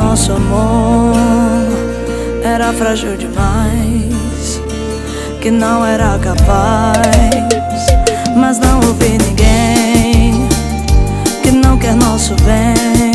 nosso amor era frágil demais, que não era capaz. Mas não ouvi ninguém que não quer nosso bem.